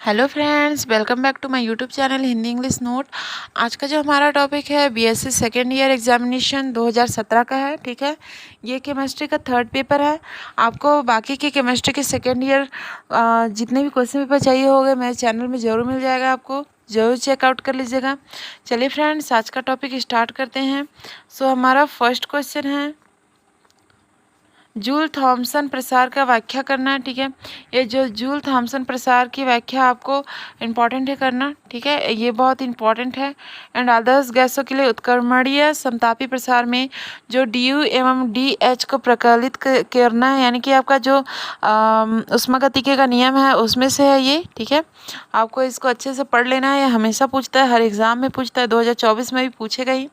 Hello friends, welcome back to my YouTube channel Hindi English note. आज का जो हमारा टॉपिक है बीएससी सेकेंड ईयर एग्जामिनेशन 2017 का है। ठीक है, ये केमिस्ट्री का थर्ड पेपर है। आपको बाकी के केमिस्ट्री के सेकेंड ईयर जितने भी क्वेश्चन पेपर चाहिए होंगे मेरे चैनल में ज़रूर मिल जाएगा, आपको ज़रूर चेकआउट कर लीजिएगा। चलिए फ्रेंड्स, आज का टॉपिक स्टार्ट करते हैं। हमारा फर्स्ट क्वेश्चन है, जूल थॉमसन प्रसार का व्याख्या करना है। ठीक है, ये जो जूल थॉमसन प्रसार की व्याख्या आपको इम्पॉर्टेंट है करना। ठीक है, ये बहुत इंपॉर्टेंट है। एंड आदर्श गैसों के लिए उत्क्रमणीय समतापी प्रसार में जो DU एवं DH को प्रकलित करना है, यानी कि आपका जो ऊष्मागतिकी का नियम है उसमें से है ये। ठीक है, आपको इसको अच्छे से पढ़ लेना है। ये हमेशा पूछता है, हर एग्ज़ाम में पूछता है, 2024 में भी पूछेगा ही,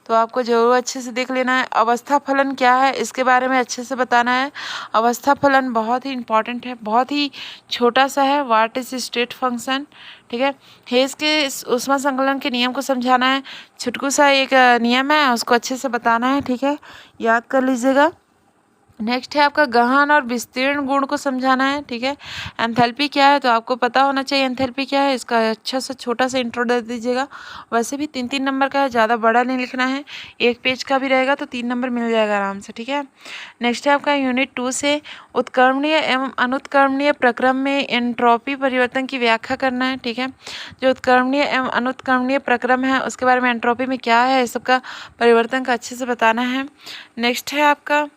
तो आपको ज़रूर अच्छे से देख लेना है। अवस्था फलन क्या है इसके बारे में अच्छे से बताना है। अवस्था फलन बहुत ही इम्पॉर्टेंट है, बहुत ही छोटा सा है। What is state function. ठीक है, हेस के ऊष्मा संकलन के नियम को समझाना है। छुटकू सा एक नियम है, उसको अच्छे से बताना है। ठीक है, याद कर लीजिएगा। नेक्स्ट है आपका गहन और विस्तीर्ण गुण को समझाना है। ठीक है, एंथैल्पी क्या है तो आपको पता होना चाहिए एंथैल्पी क्या है। इसका अच्छा सा छोटा सा इंट्रो दे दीजिएगा। वैसे भी 3-3 नंबर का है, ज़्यादा बड़ा नहीं लिखना है। एक पेज का भी रहेगा तो 3 नंबर मिल जाएगा आराम से। ठीक है, नेक्स्ट है आपका यूनिट 2 से उत्क्रमणीय एवं अनुत्क्रमणीय प्रक्रम में एंट्रोपी परिवर्तन की व्याख्या करना है। ठीक है, जो उत्क्रमणीय एवं अनुत्क्रमणीय प्रक्रम है उसके बारे में, एंट्रोपी में क्या है, इस सबका परिवर्तन का अच्छे से बताना है। नेक्स्ट है आपका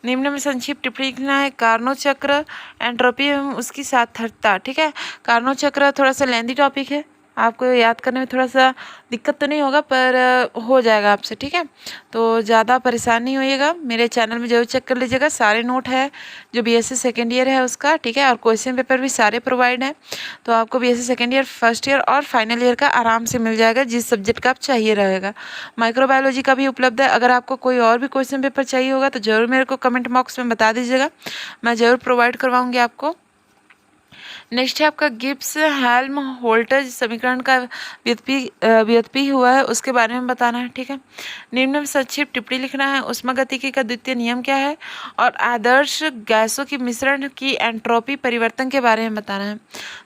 निम्न में संक्षिप्त टिप्पणी लिखना है। कार्नो चक्र, एंट्रोपी एवं उसकी सार्थकता। ठीक है, कार्नो चक्र थोड़ा सा लेंदी टॉपिक है, आपको याद करने में थोड़ा सा दिक्कत तो नहीं होगा, पर हो जाएगा आपसे। ठीक है, तो ज़्यादा परेशान नहीं होइएगा। मेरे चैनल में जरूर चेक कर लीजिएगा, सारे नोट है जो बीएससी सेकेंड ईयर है उसका। ठीक है, और क्वेश्चन पेपर भी सारे प्रोवाइड हैं, तो आपको BSc second year, first year और फाइनल ईयर का आराम से मिल जाएगा, जिस सब्जेक्ट का आप चाहिए रहेगा। माइक्रोबायोलॉजी का भी उपलब्ध है। अगर आपको कोई और भी क्वेश्चन पेपर चाहिए होगा तो ज़रूर मेरे को कमेंट बॉक्स में बता दीजिएगा, मैं ज़रूर प्रोवाइड करवाऊँगी आपको। नेक्स्ट है आपका गिब्स हेल्म होल्टज समीकरण का व्युत्पत्ति हुआ है, उसके बारे में बताना है। ठीक है, निम्न में संक्षिप्त टिप्पणी लिखना है। ऊष्मागतिकी का द्वितीय नियम क्या है, और आदर्श गैसों की मिश्रण की एंट्रोपी परिवर्तन के बारे में बताना है।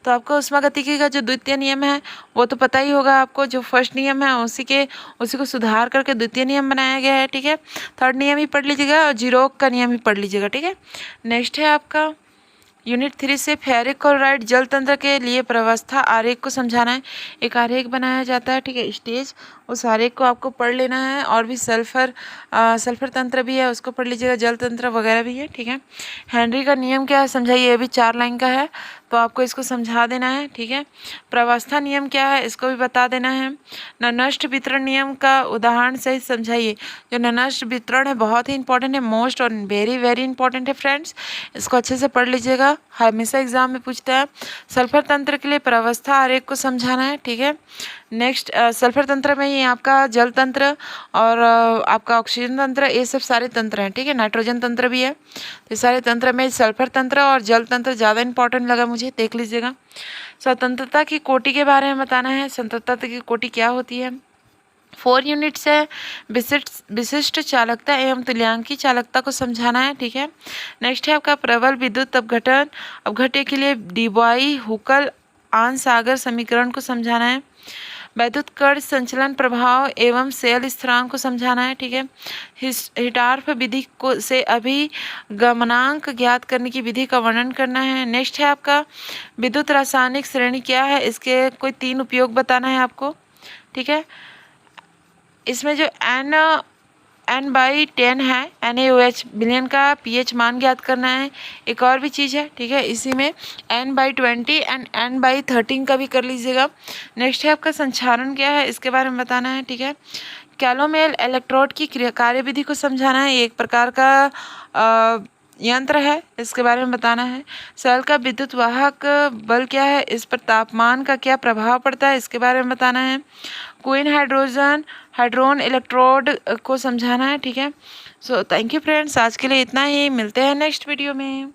तो आपको ऊष्मागतिकी का जो द्वितीय नियम है वो तो पता ही होगा आपको। जो फर्स्ट नियम है उसी को सुधार करके द्वितीय नियम बनाया गया है। ठीक है, थर्ड नियम ही पढ़ लीजिएगा और जीरोक का नियम ही पढ़ लीजिएगा। ठीक है, नेक्स्ट है आपका यूनिट 3 से फेरिक क्लोराइड जल तंत्र के लिए प्रवस्था आरेख को समझाना है। एक आरेख बनाया जाता है, ठीक है, स्टेज, उस आरेख को आपको पढ़ लेना है। और भी सल्फर तंत्र भी है, उसको पढ़ लीजिएगा, जल तंत्र वगैरह भी है। ठीक है, हेनरी का नियम क्या है समझाइए, ये भी 4 लाइन का है, तो आपको इसको समझा देना है। ठीक है, प्रवस्था नियम क्या है इसको भी बता देना है। नष्ट वितरण नियम का उदाहरण सहित समझाइए। जो नष्ट वितरण है बहुत ही इंपॉर्टेंट है, मोस्ट और वेरी वेरी इंपॉर्टेंट है फ्रेंड्स, इसको अच्छे से पढ़ लीजिएगा, हमेशा एग्जाम में पूछता है। सल्फर तंत्र के लिए प्रवस्था आरेख को समझाना है। ठीक है, नेक्स्ट सल्फर तंत्र में ही आपका जल तंत्र और आपका ऑक्सीजन तंत्र, ये सब सारे तंत्र हैं। ठीक है, नाइट्रोजन तंत्र भी है, तो ये सारे तंत्र में सल्फर तंत्र और जल तंत्र ज़्यादा इंपॉर्टेंट लगा मुझे, देख लीजिएगा। स्वतंत्रता की कोटि के बारे में बताना है, स्वतंत्रता की कोटि क्या होती है। 4 यूनिट्स है, विशिष्ट चालकता एवं तुल्यांकी चालकता को समझाना है। ठीक है, नेक्स्ट है आपका प्रबल विद्युत अपघट्य के लिए डिबॉय हुकल आन सागर समीकरण को समझाना है। वैद्युत कण संचलन प्रभाव एवं सेल स्थिरांक को समझाना है। ठीक है, हिटार्फ विधि को से अभिगमनांक ज्ञात करने की विधि का वर्णन करना है। नेक्स्ट है आपका विद्युत रासायनिक श्रेणी क्या है, इसके कोई 3 उपयोग बताना है आपको। ठीक है, इसमें जो N/10 है, NaOH बिलियन का pH मान ज्ञात करना है। एक और भी चीज़ है, ठीक है, इसी में N/20 एंड N/13 का भी कर लीजिएगा। नेक्स्ट है आपका संचारण क्या है, इसके बारे में बताना है। ठीक है, कैलोमेल इलेक्ट्रोड की कार्यविधि को समझाना है, एक प्रकार का यंत्र है, इसके बारे में बताना है। सेल का विद्युत वाहक बल क्या है, इस पर तापमान का क्या प्रभाव पड़ता है, इसके बारे में बताना है। क्वीन हाइड्रोन इलेक्ट्रोड को समझाना है। ठीक है, सो थैंक यू फ्रेंड्स, आज के लिए इतना ही, मिलते हैं नेक्स्ट वीडियो में।